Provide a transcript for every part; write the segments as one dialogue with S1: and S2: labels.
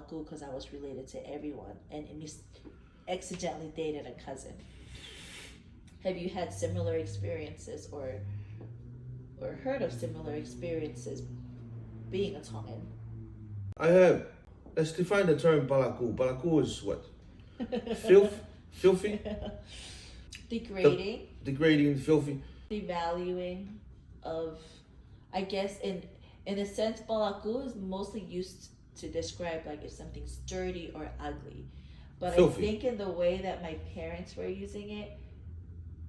S1: balaku because I was related to everyone and accidentally dated a cousin. Have you had similar experiences or heard of similar experiences being a Tongan?
S2: I have. Let's define the term balaku. Balaku is what? Filthy?
S1: Degrading.
S2: Degrading, filthy.
S1: Devaluing of, I guess in a sense, balaku is mostly used to describe like if something's dirty or ugly. But filthy. I think in the way that my parents were using it,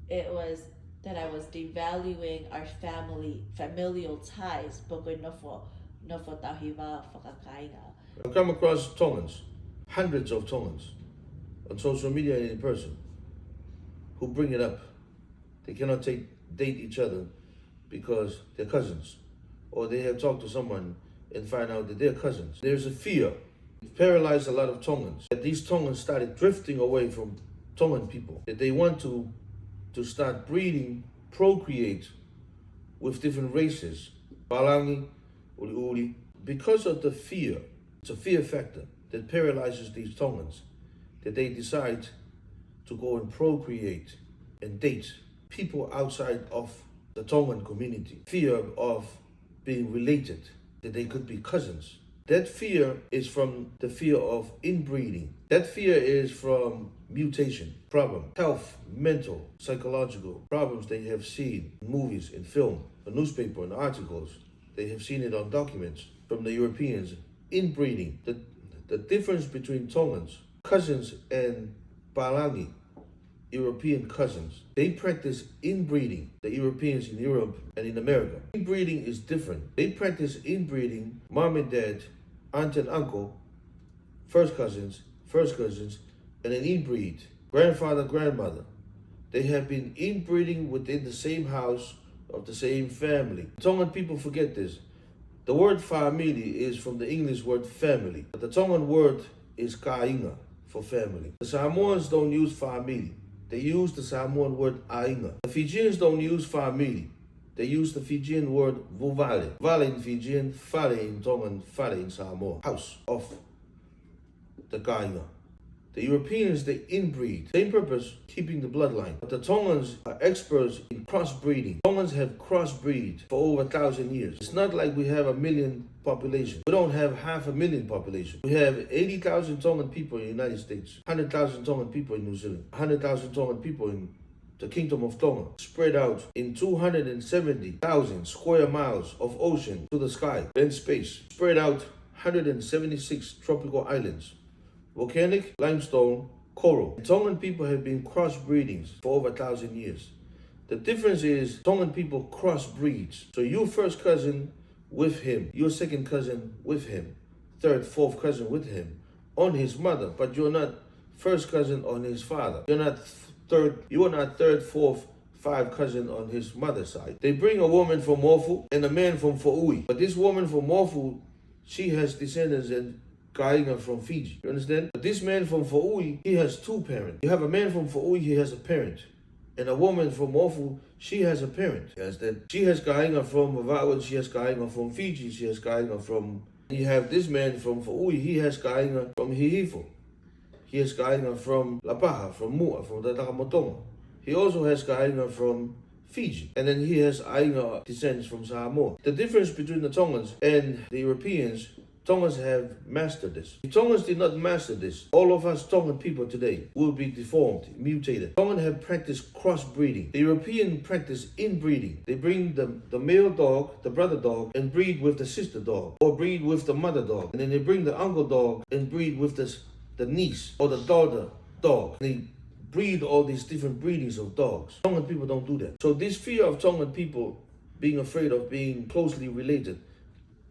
S1: it was that I was devaluing our familial ties.
S2: I come across Tongans, hundreds of Tongans, on social media and in person, who bring it up. They cannot date each other because they're cousins, or they have talked to someone and find out that they're cousins. There's a fear. It paralyzed a lot of Tongans. That these Tongans started drifting away from Tongan people. That they want to start breeding, procreate with different races. Palangi, uli, because of the fear. It's a fear factor that paralyzes these Tongans, that they decide to go and procreate and date people outside of the Tongan community. Fear of being related, that they could be cousins. That fear is from the fear of inbreeding. That fear is from mutation, problem, health, mental, psychological problems they have seen in movies, in film, in newspaper, in articles. They have seen it on documents from the Europeans. Inbreeding, the difference between Tongans, cousins, and Palangi, European cousins. They practice inbreeding, the Europeans in Europe and in America. Inbreeding is different. They practice inbreeding, mom and dad, aunt and uncle, first cousins, and an inbreed, grandfather, grandmother. They have been inbreeding within the same house of the same family. Tongan people forget this. The word family is from the English word family, but the Tongan word is kāinga for family. The Samoans don't use family. They use the Samoan word ainga. The Fijians don't use family. They use the Fijian word vuvale. Vale in Fijian, fale in Tongan, fale in Samoa. House of the kāinga. The Europeans, they inbreed. Same purpose, keeping the bloodline. But the Tongans are experts in crossbreeding. Tongans have crossbreed for over 1,000 years. It's not like we have 1 million population. We don't have 500,000 population. We have 80,000 Tongan people in the United States, 100,000 Tongan people in New Zealand, 100,000 Tongan people in the Kingdom of Tonga, spread out in 270,000 square miles of ocean to the sky, then space, spread out 176 tropical islands, volcanic, limestone, coral. Tongan people have been crossbreeding for over 1,000 years. The difference is Tongan people crossbreeds. So your first cousin with him, your second cousin with him, third, fourth cousin with him, on his mother, but you're not first cousin on his father. You are not third, fourth, five cousin on his mother's side. They bring a woman from Mofu and a man from Fa'ui. But this woman from Mofu, she has descendants and Kainga from Fiji. You understand? But this man from Fa'ui, he has two parents. You have a man from Fa'ui, he has a parent. And a woman from Mofu, she has a parent. You understand? She has Kainga from Matua, she has Kainga from Fiji, she has Kainga from... You have this man from Fa'ui, he has Kainga from Hihifo. He has Kainga from La Paha, from Mua, from the Takamotonga. He also has Kainga from Fiji. And then he has Ainga descends from Samoa. The difference between the Tongans and the Europeans, Tongans have mastered this. If Tongans did not master this, all of us Tongan people today will be deformed, mutated. Tongan have practiced crossbreeding. The European practice inbreeding. They bring the male dog, the brother dog, and breed with the sister dog, or breed with the mother dog. And then they bring the uncle dog and breed with the niece or the daughter dog. They breed all these different breedings of dogs. Tongan people don't do that. So this fear of Tongan people being afraid of being closely related,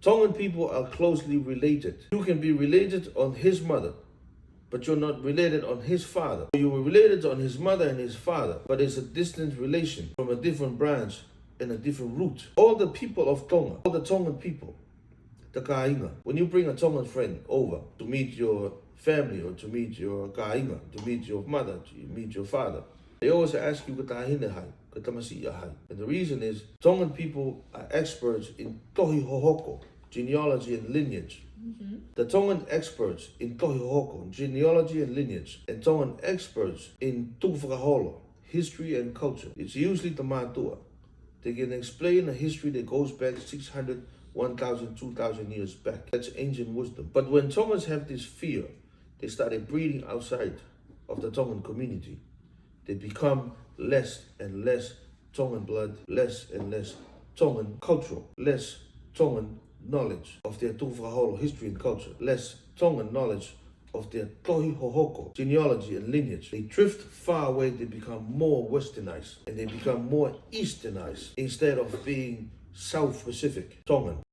S2: Tongan people are closely related. You can be related on his mother, but you're not related on his father. You were related on his mother and his father, but it's a distant relation from a different branch and a different root. All the people of Tonga, all the Tongan people, the kāinga, when you bring a Tongan friend over to meet your family or to meet your kāinga, to meet your mother, to meet your father, they always ask you, and the reason is Tongan people are experts in Tohi-Hohoko, genealogy and lineage. The Tongan experts in Tohi-Hohoko, genealogy and lineage, and Tongan experts in tuku-fakaholo, history and culture. It's usually the Matua. They can explain a history that goes back 600, 1,000, 2,000 years back. That's ancient wisdom. But when Tongans have this fear, they started breeding outside of the Tongan community. They become less and less Tongan blood, less and less Tongan cultural, less Tongan knowledge of their tuku-fakaholo history and culture, less Tongan knowledge of their Tohi-Hohoko, genealogy and lineage. They drift far away, they become more westernized, and they become more easternized instead of being South Pacific Tongan.